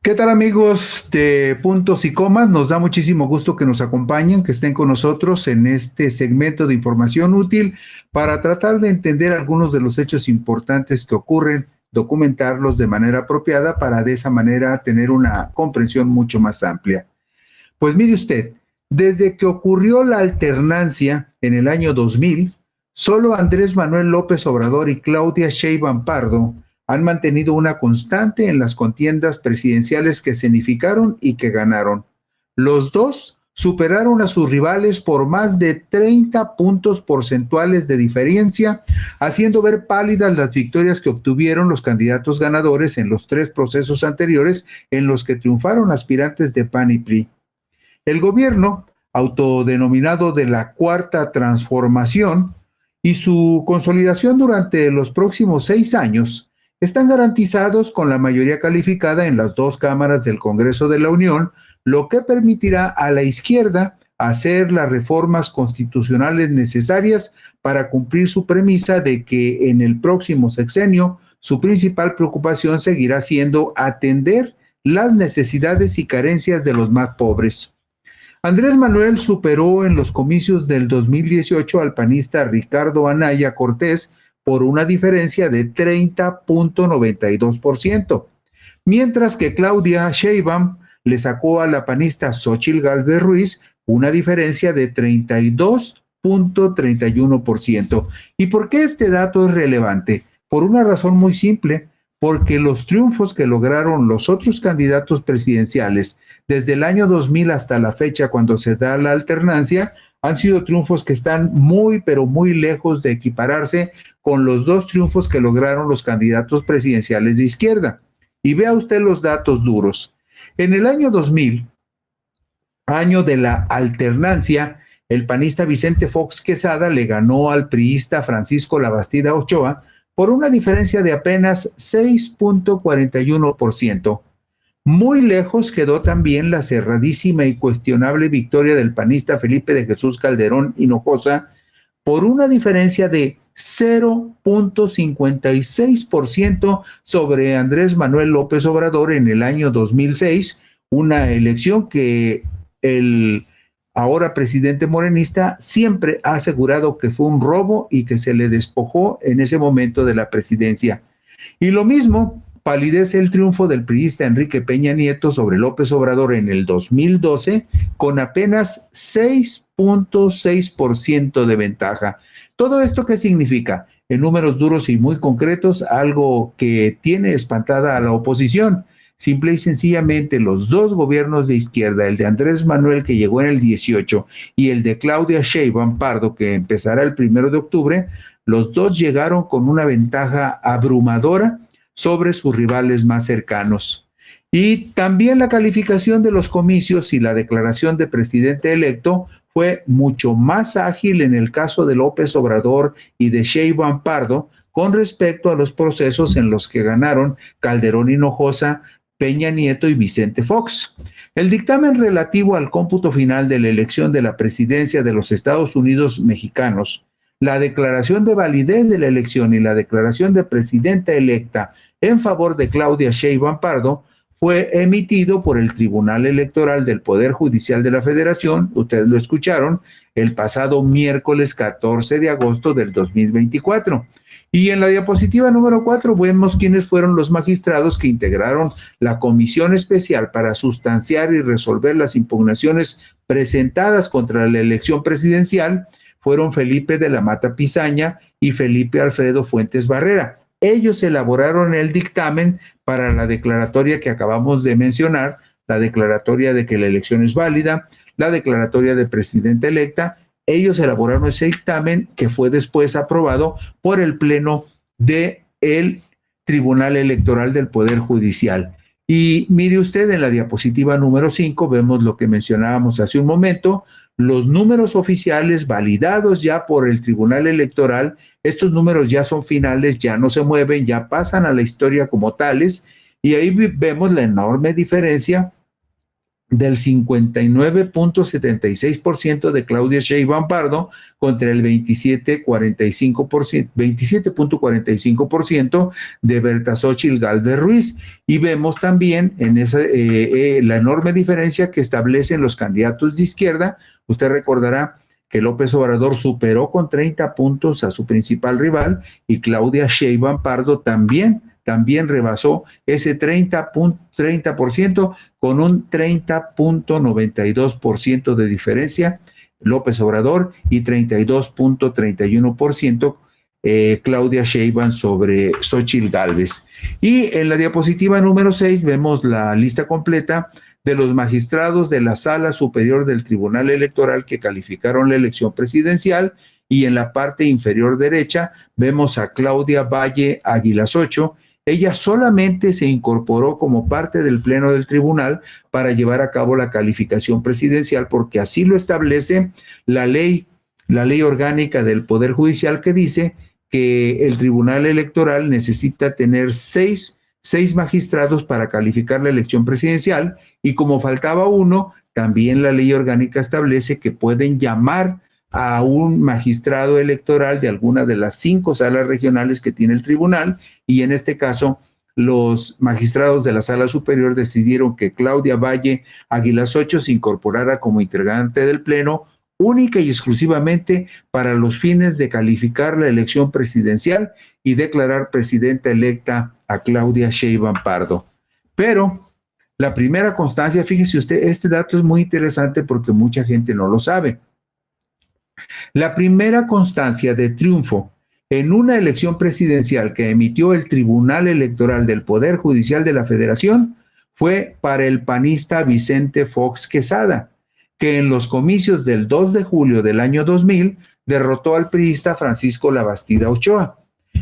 ¿Qué tal, amigos de Puntos y Comas? Nos da muchísimo gusto que nos acompañen, que estén con nosotros en este segmento de información útil para tratar de entender algunos de los hechos importantes que ocurren, documentarlos de manera apropiada para de esa manera tener una comprensión mucho más amplia. Pues mire usted, desde que ocurrió la alternancia en el año 2000, solo Andrés Manuel López Obrador y Claudia Sheinbaum Pardo han mantenido una constante en las contiendas presidenciales que escenificaron y que ganaron. Los dos superaron a sus rivales por más de 30 puntos porcentuales de diferencia, haciendo ver pálidas las victorias que obtuvieron los candidatos ganadores en los tres procesos anteriores en los que triunfaron aspirantes de PAN y PRI. El gobierno, autodenominado de la Cuarta Transformación, y su consolidación durante los próximos 6 años están garantizados con la mayoría calificada en las dos cámaras del Congreso de la Unión, lo que permitirá a la izquierda hacer las reformas constitucionales necesarias para cumplir su premisa de que en el próximo sexenio su principal preocupación seguirá siendo atender las necesidades y carencias de los más pobres. Andrés Manuel superó en los comicios del 2018 al panista Ricardo Anaya Cortés por una diferencia de 30.92%, mientras que Claudia Sheinbaum le sacó a la panista Xóchitl Gálvez Ruiz una diferencia de 32.31%. ¿Y por qué este dato es relevante? Por una razón muy simple, porque los triunfos que lograron los otros candidatos presidenciales desde el año 2000 hasta la fecha cuando se da la alternancia, han sido triunfos que están muy, pero muy lejos de equipararse con los dos triunfos que lograron los candidatos presidenciales de izquierda. Y vea usted los datos duros. En el año 2000, año de la alternancia, el panista Vicente Fox Quesada le ganó al priista Francisco Labastida Ochoa por una diferencia de apenas 6.41%. Muy lejos quedó también la cerradísima y cuestionable victoria del panista Felipe de Jesús Calderón Hinojosa por una diferencia de 0.56% sobre Andrés Manuel López Obrador en el año 2006, una elección que el ahora presidente morenista siempre ha asegurado que fue un robo y que se le despojó en ese momento de la presidencia. Y lo mismo palidece el triunfo del priista Enrique Peña Nieto sobre López Obrador en el 2012 con apenas 6.6% de ventaja. ¿Todo esto qué significa? En números duros y muy concretos, algo que tiene espantada a la oposición. Simple y sencillamente los dos gobiernos de izquierda, el de Andrés Manuel que llegó en el 18 y el de Claudia Sheinbaum Pardo que empezará el 1 de octubre, los dos llegaron con una ventaja abrumadora sobre sus rivales más cercanos. Y también la calificación de los comicios y la declaración de presidente electo fue mucho más ágil en el caso de López Obrador y de Sheinbaum Pardo con respecto a los procesos en los que ganaron Calderón Hinojosa, Peña Nieto y Vicente Fox. El dictamen relativo al cómputo final de la elección de la presidencia de los Estados Unidos mexicanos, la declaración de validez de la elección y la declaración de presidenta electa en favor de Claudia Sheinbaum Pardo fue emitido por el Tribunal Electoral del Poder Judicial de la Federación, ustedes lo escucharon, el pasado miércoles 14 de agosto del 2024. Y en la diapositiva número 4 vemos quiénes fueron los magistrados que integraron la comisión especial para sustanciar y resolver las impugnaciones presentadas contra la elección presidencial. Fueron Felipe de la Mata Pizaña y Felipe Alfredo Fuentes Barrera. Ellos elaboraron el dictamen para la declaratoria que acabamos de mencionar, la declaratoria de que la elección es válida, la declaratoria de presidenta electa. Ellos elaboraron ese dictamen que fue después aprobado por el Pleno del Tribunal Electoral del Poder Judicial. Y mire usted, en la diapositiva número 5 vemos lo que mencionábamos hace un momento, los números oficiales validados ya por el Tribunal Electoral. Estos números ya son finales, ya no se mueven, ya pasan a la historia como tales, y ahí vemos la enorme diferencia del 59.76% de Claudia Sheinbaum Pardo contra el 27.45% de Berta Xóchitl Gálvez Ruiz. Y vemos también en esa la enorme diferencia que establecen los candidatos de izquierda. Usted recordará que López Obrador superó con 30 puntos a su principal rival y Claudia Sheinbaum Pardo también rebasó ese 30% con un 30.92% de diferencia López Obrador y 32.31% Claudia Sheinbaum sobre Xóchitl Gálvez. Y en la diapositiva número 6 vemos la lista completa de los magistrados de la Sala Superior del Tribunal Electoral que calificaron la elección presidencial, y en la parte inferior derecha vemos a Claudia Valle Águilas Ocho. Ella solamente se incorporó como parte del pleno del tribunal para llevar a cabo la calificación presidencial, porque así lo establece la ley orgánica del Poder Judicial, que dice que el Tribunal Electoral necesita tener seis magistrados para calificar la elección presidencial, y como faltaba uno, también la ley orgánica establece que pueden llamar a un magistrado electoral de alguna de las 5 salas regionales que tiene el tribunal, y en este caso los magistrados de la Sala Superior decidieron que Claudia Valle Águilas Ocho se incorporara como integrante del Pleno única y exclusivamente para los fines de calificar la elección presidencial y declarar presidenta electa a Claudia Sheinbaum Pardo. Pero la primera constancia, fíjese usted, este dato es muy interesante porque mucha gente no lo sabe. La primera constancia de triunfo en una elección presidencial que emitió el Tribunal Electoral del Poder Judicial de la Federación fue para el panista Vicente Fox Quesada, que en los comicios del 2 de julio del año 2000 derrotó al priista Francisco Labastida Ochoa.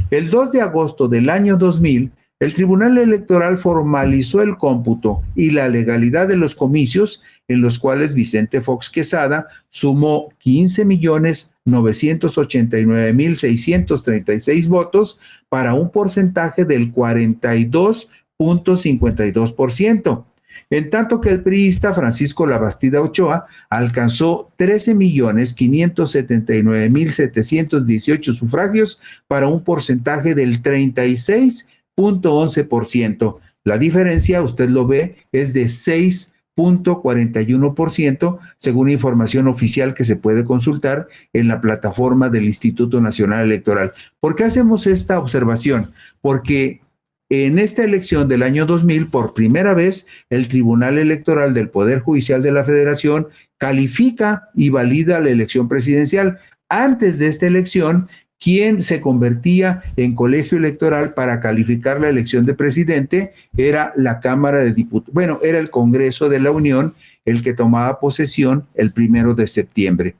El 2 de agosto del año 2000, el Tribunal Electoral formalizó el cómputo y la legalidad de los comicios, en los cuales Vicente Fox Quesada sumó 15.989.636 votos para un porcentaje del 42.52%, en tanto que el priista Francisco Labastida Ochoa alcanzó 13.579.718 sufragios para un porcentaje del 36.11%. La diferencia, usted lo ve, es de 6.41%, según información oficial que se puede consultar en la plataforma del Instituto Nacional Electoral. ¿Por qué hacemos esta observación? Porque en esta elección del año 2000, por primera vez, el Tribunal Electoral del Poder Judicial de la Federación califica y valida la elección presidencial. Antes de esta elección, quien se convertía en colegio electoral para calificar la elección de presidente era la Cámara de Diputados, bueno, era el Congreso de la Unión, el que tomaba posesión el 1 de septiembre.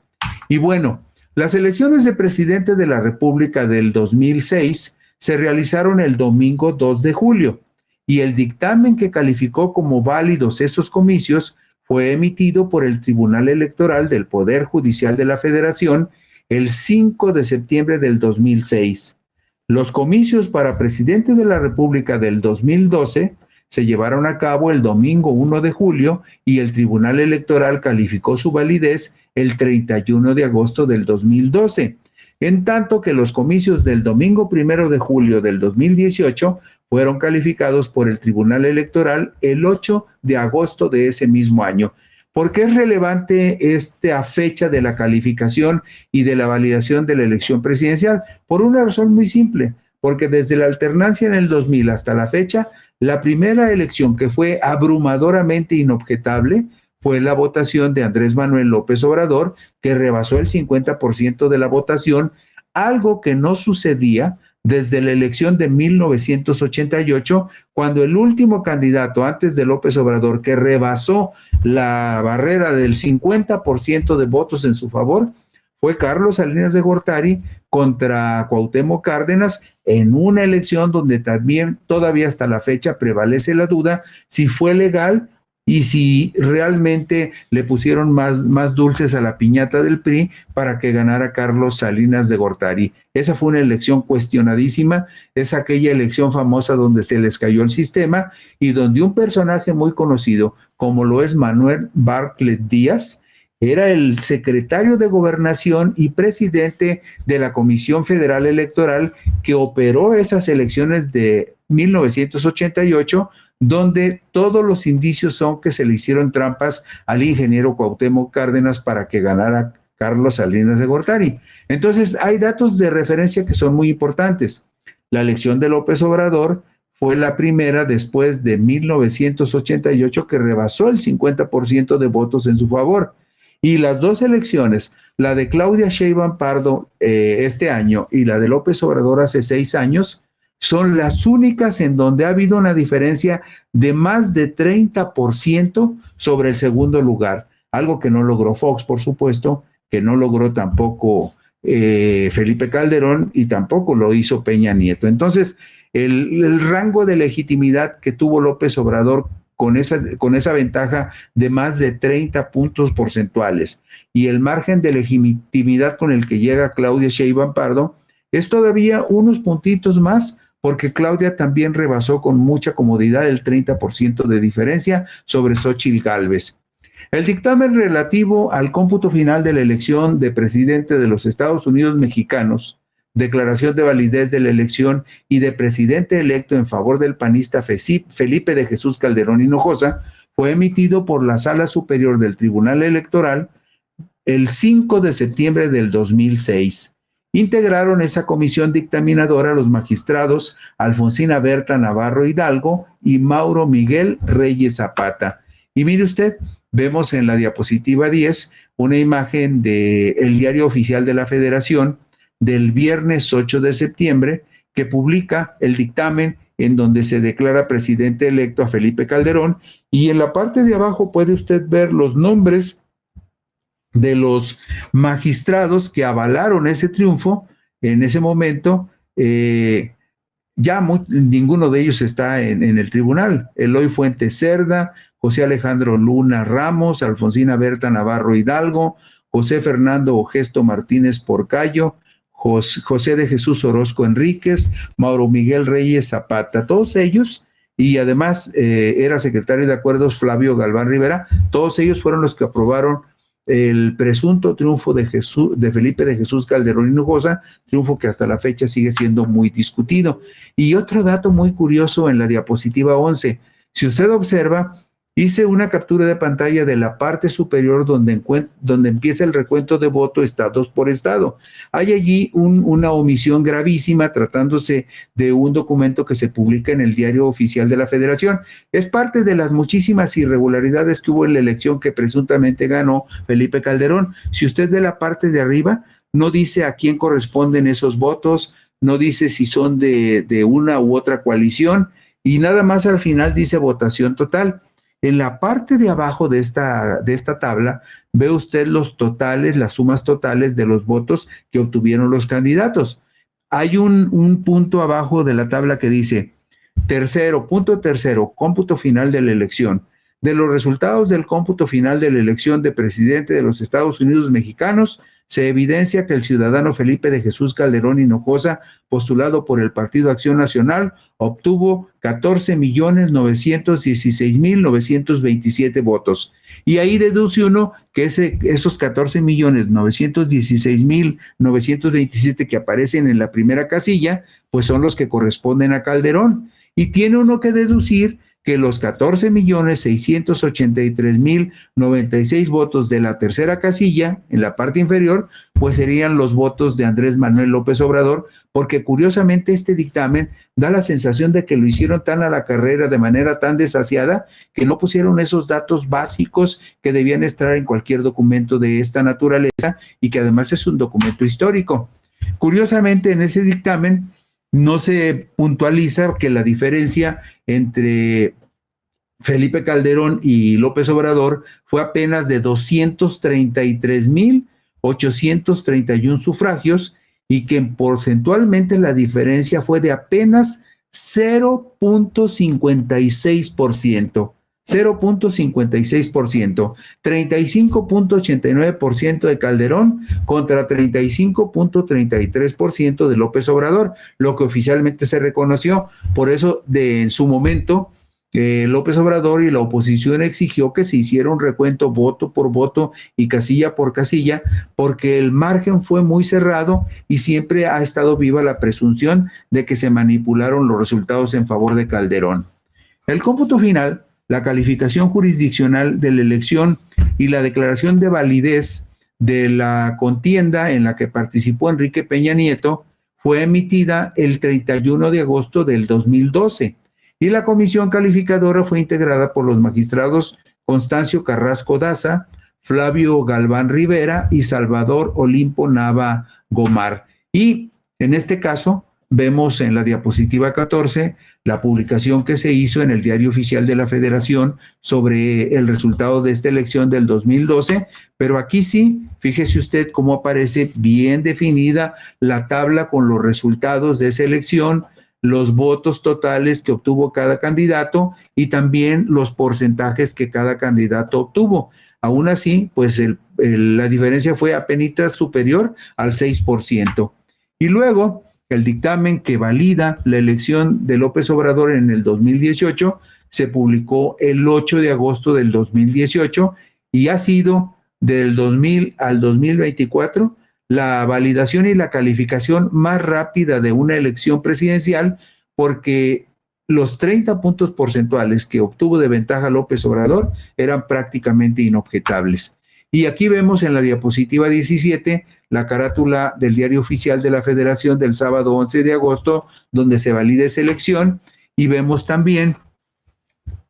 Y bueno, las elecciones de presidente de la República del 2006 se realizaron el domingo 2 de julio, y el dictamen que calificó como válidos esos comicios fue emitido por el Tribunal Electoral del Poder Judicial de la Federación el 5 de septiembre del 2006. Los comicios para presidente de la República del 2012 se llevaron a cabo el domingo 1 de julio y el Tribunal Electoral calificó su validez el 31 de agosto del 2012, en tanto que los comicios del domingo 1 de julio del 2018 fueron calificados por el Tribunal Electoral el 8 de agosto de ese mismo año. ¿Por qué es relevante esta fecha de la calificación y de la validación de la elección presidencial? Por una razón muy simple, porque desde la alternancia en el 2000 hasta la fecha, la primera elección que fue abrumadoramente inobjetable fue la votación de Andrés Manuel López Obrador, que rebasó el 50% de la votación, algo que no sucedía desde la elección de 1988, cuando el último candidato antes de López Obrador que rebasó la barrera del 50% de votos en su favor fue Carlos Salinas de Gortari contra Cuauhtémoc Cárdenas, en una elección donde también todavía hasta la fecha prevalece la duda si fue legal y si realmente le pusieron más dulces a la piñata del PRI para que ganara Carlos Salinas de Gortari. Esa fue una elección cuestionadísima, es aquella elección famosa donde se les cayó el sistema y donde un personaje muy conocido, como lo es Manuel Bartlett Díaz, era el secretario de Gobernación y presidente de la Comisión Federal Electoral que operó esas elecciones de 1988, donde todos los indicios son que se le hicieron trampas al ingeniero Cuauhtémoc Cárdenas para que ganara Carlos Salinas de Gortari. Entonces, hay datos de referencia que son muy importantes. La elección de López Obrador fue la primera después de 1988 que rebasó el 50% de votos en su favor. Y las dos elecciones, la de Claudia Sheinbaum Pardo este año y la de López Obrador hace 6 años, son las únicas en donde ha habido una diferencia de más de 30% sobre el segundo lugar, algo que no logró Fox, por supuesto, que no logró tampoco Felipe Calderón y tampoco lo hizo Peña Nieto. Entonces, el rango de legitimidad que tuvo López Obrador con esa ventaja de más de 30 puntos porcentuales y el margen de legitimidad con el que llega Claudia Sheinbaum Pardo es todavía unos puntitos más, porque Claudia también rebasó con mucha comodidad el 30% de diferencia sobre Xóchitl Gálvez. El dictamen relativo al cómputo final de la elección de presidente de los Estados Unidos mexicanos, declaración de validez de la elección y de presidente electo en favor del panista Felipe de Jesús Calderón Hinojosa, fue emitido por la Sala Superior del Tribunal Electoral el 5 de septiembre del 2006. Integraron esa comisión dictaminadora los magistrados Alfonsina Berta Navarro Hidalgo y Mauro Miguel Reyes Zapata. Y mire usted, vemos en la diapositiva 10 una imagen del Diario Oficial de la Federación del viernes 8 de septiembre, que publica el dictamen en donde se declara presidente electo a Felipe Calderón, y en la parte de abajo puede usted ver los nombres de los magistrados que avalaron ese triunfo en ese momento. Ninguno de ellos está en el tribunal. Eloy Fuentes Cerda, José Alejandro Luna Ramos, Alfonsina Berta Navarro Hidalgo, José Fernando Ogesto Martínez Porcayo, José de Jesús Orozco Enríquez, Mauro Miguel Reyes Zapata, todos ellos, y además era secretario de Acuerdos Flavio Galván Rivera, todos ellos fueron los que aprobaron el presunto triunfo de Felipe de Jesús Calderón Hinojosa, triunfo que hasta la fecha sigue siendo muy discutido. Y otro dato muy curioso en la diapositiva 11, si usted observa, hice una captura de pantalla de la parte superior donde empieza el recuento de voto estados por estado. Hay allí una omisión gravísima tratándose de un documento que se publica en el Diario Oficial de la Federación. Es parte de las muchísimas irregularidades que hubo en la elección que presuntamente ganó Felipe Calderón. Si usted ve la parte de arriba, no dice a quién corresponden esos votos, no dice si son de una u otra coalición, y nada más al final dice votación total. En la parte de abajo de esta tabla ve usted los totales, las sumas totales de los votos que obtuvieron los candidatos. Hay un punto abajo de la tabla que dice punto tercero, cómputo final de la elección. De los resultados del cómputo final de la elección de presidente de los Estados Unidos mexicanos, se evidencia que el ciudadano Felipe de Jesús Calderón Hinojosa, postulado por el Partido Acción Nacional, obtuvo 14,916,927 votos. Y ahí deduce uno que esos 14,916,927 que aparecen en la primera casilla, pues son los que corresponden a Calderón. Y tiene uno que deducir que los 14,683,096 votos de la tercera casilla, en la parte inferior, pues serían los votos de Andrés Manuel López Obrador, porque curiosamente este dictamen da la sensación de que lo hicieron tan a la carrera, de manera tan desasiada, que no pusieron esos datos básicos que debían estar en cualquier documento de esta naturaleza y que además es un documento histórico. Curiosamente, en ese dictamen no se puntualiza que la diferencia entre Felipe Calderón y López Obrador fue apenas de 233,831 sufragios y que porcentualmente la diferencia fue de apenas 0,56%. 0.56%, 35.89% de Calderón contra 35.33% de López Obrador, lo que oficialmente se reconoció. Por eso, en su momento, López Obrador y la oposición exigió que se hiciera un recuento voto por voto y casilla por casilla, porque el margen fue muy cerrado y siempre ha estado viva la presunción de que se manipularon los resultados en favor de Calderón. El cómputo final, la calificación jurisdiccional de la elección y la declaración de validez de la contienda en la que participó Enrique Peña Nieto fue emitida el 31 de agosto del 2012 y la comisión calificadora fue integrada por los magistrados Constancio Carrasco Daza, Flavio Galván Rivera y Salvador Olimpo Nava Gomar. Y en este caso, vemos en la diapositiva 14 la publicación que se hizo en el Diario Oficial de la Federación sobre el resultado de esta elección del 2012, pero aquí sí, fíjese usted cómo aparece bien definida la tabla con los resultados de esa elección, los votos totales que obtuvo cada candidato y también los porcentajes que cada candidato obtuvo. Aún así, pues la diferencia fue apenas superior al 6%. Y luego, el dictamen que valida la elección de López Obrador en el 2018 se publicó el 8 de agosto del 2018 y ha sido del 2000 al 2024 la validación y la calificación más rápida de una elección presidencial, porque los 30 puntos porcentuales que obtuvo de ventaja López Obrador eran prácticamente inobjetables. Y aquí vemos en la diapositiva 17 la carátula del Diario Oficial de la Federación del sábado 11 de agosto, donde se valida esa elección, y vemos también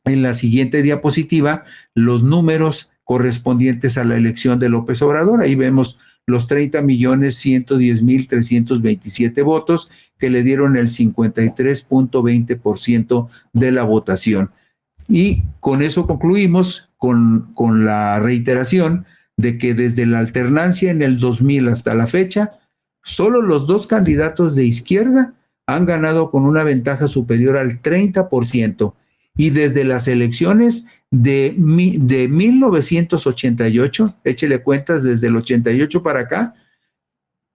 en la siguiente diapositiva los números correspondientes a la elección de López Obrador. Ahí vemos los 30.110.327 votos que le dieron el 53.20% de la votación. Y con eso concluimos con la reiteración de que desde la alternancia en el 2000 hasta la fecha, solo los dos candidatos de izquierda han ganado con una ventaja superior al 30%. Y desde las elecciones de 1988, échele cuentas, desde el 88 para acá,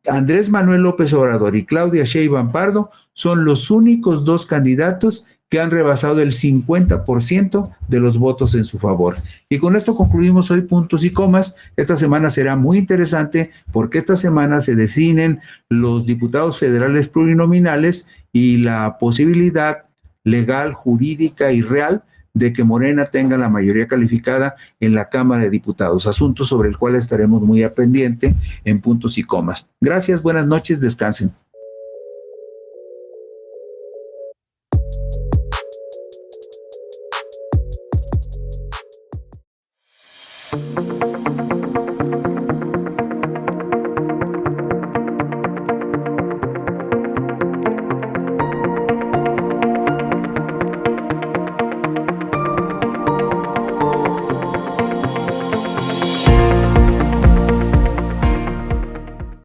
Andrés Manuel López Obrador y Claudia Sheinbaum Pardo son los únicos dos candidatos que han rebasado el 50% de los votos en su favor. Y con esto concluimos hoy puntos y comas. Esta semana será muy interesante porque esta semana se definen los diputados federales plurinominales y la posibilidad legal, jurídica y real de que Morena tenga la mayoría calificada en la Cámara de Diputados, asunto sobre el cual estaremos muy al pendiente en puntos y comas. Gracias, buenas noches, descansen.